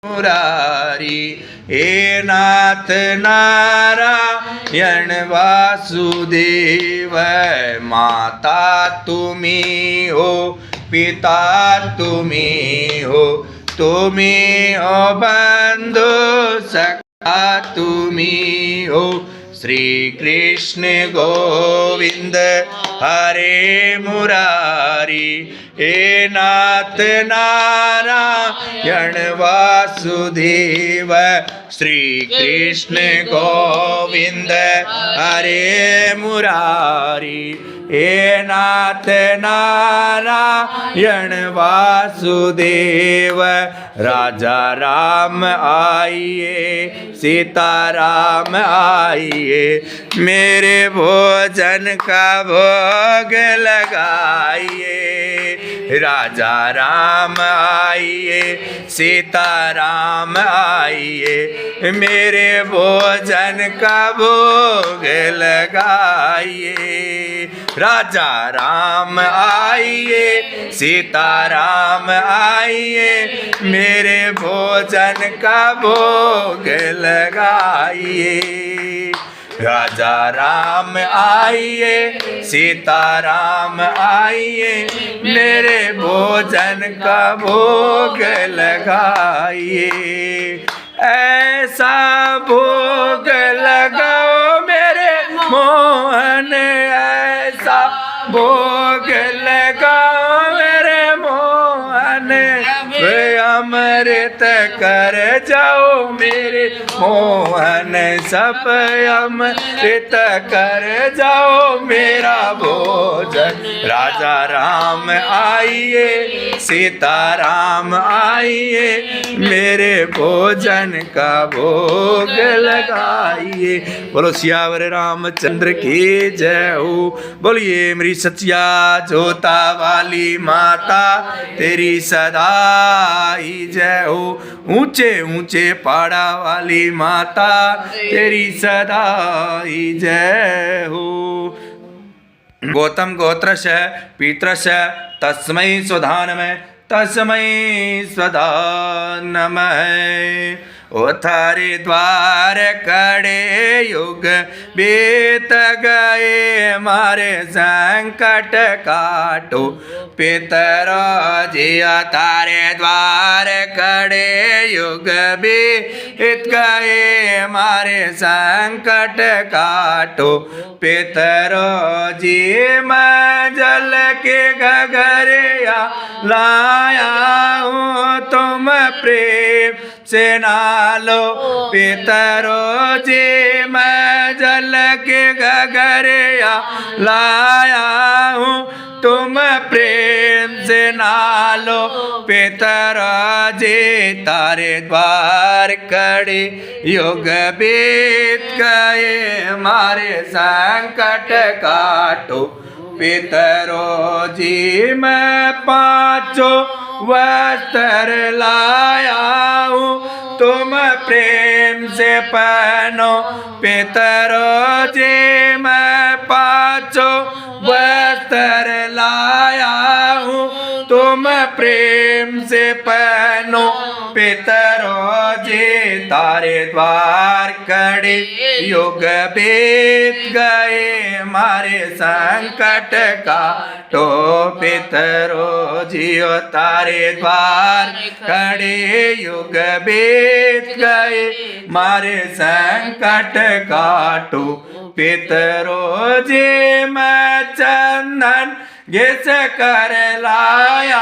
मुरारी। हे नाथ नारायण वासुदेव, माता तुम्ही हो, पिता तुम्ही हो, तुम्ही हो बंधु सखा तुम्ही हो। श्री कृष्ण गोविंद हरे मुरारी। हे नाथ नारायण वासुदेव, श्री कृष्ण गोविंद हरे मुरारी। हे नाथ नारायण वासुदेव, राजा राम आइए, सीता राम आइए, मेरे भोजन का भोग लगाइए। राजा राम आइए, सीता राम आइए, मेरे भोजन का भोग लगाइए। राजा राम आइए, सीता राम आइए, मेरे भोजन का भोग लगाइए। राजा राम आइए, सीता राम आइए, मेरे भोजन का भोग लगाइए। ऐसा भोग लगाओ मेरे मोहन, ऐसा भोग लगाओ मेरे मोहन, अमृत कर जाओ मेरे मोहन, सब अमृत कर जाओ मेरा भोजन। राजा राम आइए, सीता राम आइए, मेरे भोजन का भोग लगाइए। बोलो सियावर रामचंद्र की जय हो। बोलिए मेरी सचिया जोता वाली माता तेरी सदा ही जय हो। ऊंचे ऊंचे पहाड़ा वाली माता तेरी सदा ही जय हो। गौतम गोत्रस्य पितरस्य तस्मै स्वधानमः, तस्मै स्वधा नमः। ओ थारे द्वार कड़े युग बीत गए, मारे संकट काटो पितरो जिया। तारे द्वार कड़े युग बीत गए, मारे संकट काटो पितरो जी। मैं जल के गगरिया लाया हूँ, तुम प्रेम से नालो पितरो जी। मैं जल के गगरिया लाया हूँ, तुम प्रेम से नालो पितरो जी। तारे द्वार कड़े युग बीत गए, मारे संकट काटो पितरो जी। मैं पांचों वस्त्र लाया हूँ, तुम प्रेम से पहनो पितरो जी। मैं पांचों वस्त्र लाया हूँ, तुम प्रेम से पहनो पितरो जी। तारे द्वार कड़े युग बीत गए, मारे संकट काटो पितरो जियो। तारे द्वार कड़े युग बीत गए, मारे संकट काटो पितरो जी। मैं चंदन घिस कर लाया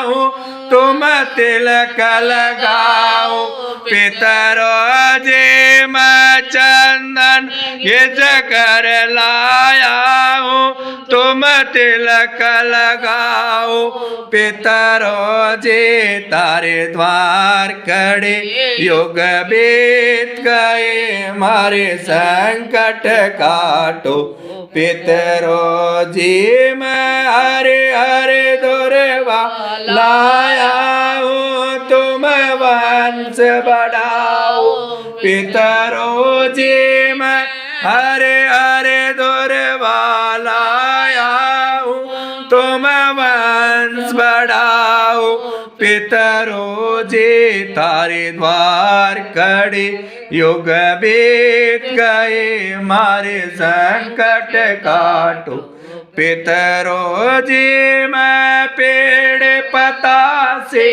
हूँ, तुम तिलक लगाओ पितरो जी। मैं चंदन घिस कर लाया हूँ, तुम तिलक लगाओ पितरो जी। तारे द्वार कड़े युग बीत गए, मारे संकट काटो पितरो जी। मैं हरे हरे दुर्वा लाया हूँ, तुम वंश बढ़ाओ पितरो जी। मैं हरे हरे दुर्वा लाया हूँ, तुम वंश बढ़ाओ पितरो जी। तारे द्वार खड़े, युग बीत गए मारे संकट काटो। पितरों जी मैं पेड़ पता से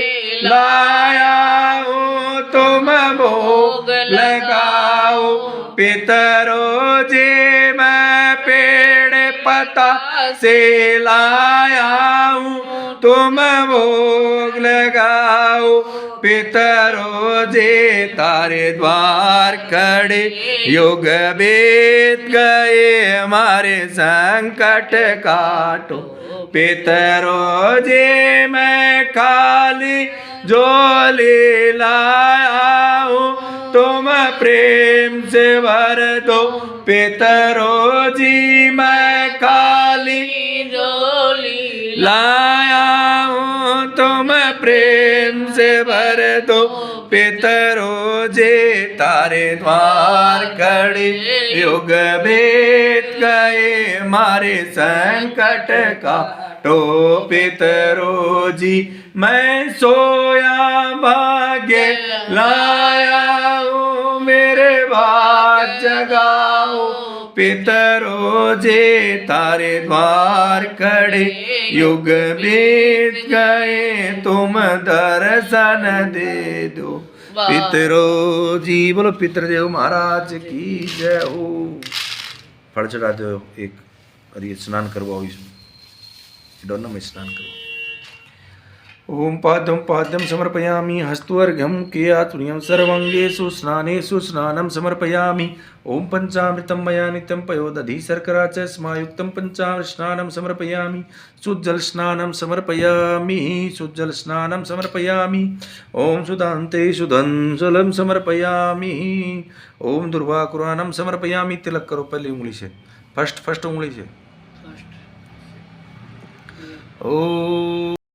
लाया हूँ, तुम भोग लगाओ। पितरों जी मैं पेड़ पता से लाया हूँ, तुम भोग लगाओ। पितरों जी तारे द्वार खड़े, युग बीत गए हमारे संकट काटो। पितरों जी मैं खाली झोली लाया हूँ, तुम प्रेम से भर दो। पितरों जी मैं खाली झोली लाया हूँ, तुम प्रेम से भर दो। पितरों जी तारे द्वार खड़े, युग बीत गए मारे संकट काटो। पितरों जी मैं सोया भाग्य लाया हूँ, मेरे भाग जगाओ। पितरों जी तारे द्वार खड़े, युग बीत गए तुम दर्शन दे दो। पितरों जी बोलो पितृदेव महाराज की जय हो। फल चढ़ा दो एक, और ये स्नान करवाओ, इसमें दोनों में स्नान करो। ओम पाद्यम समर्पयामि, हस्तवर्घ्यं केयातुर्यं सर्वांगेषु स्नानेषु स्नानं समर्पयामि। ओम पंचामृतं मया नित्यं पयोदधि शर्करा च स्मायुक्तं पंचामृत स्नानं समर्पयामि। शुद्धजल स्नानं समर्पयामि, शुद्धजल स्नानं समर्पयामि। ओम सुदान्ते शुद्धं जलं समर्पयामि। ओम दुर्वाकुरानं समर्पयामि। तिलक करो पहली उंगली से, फर्स्ट उंगली से। ओम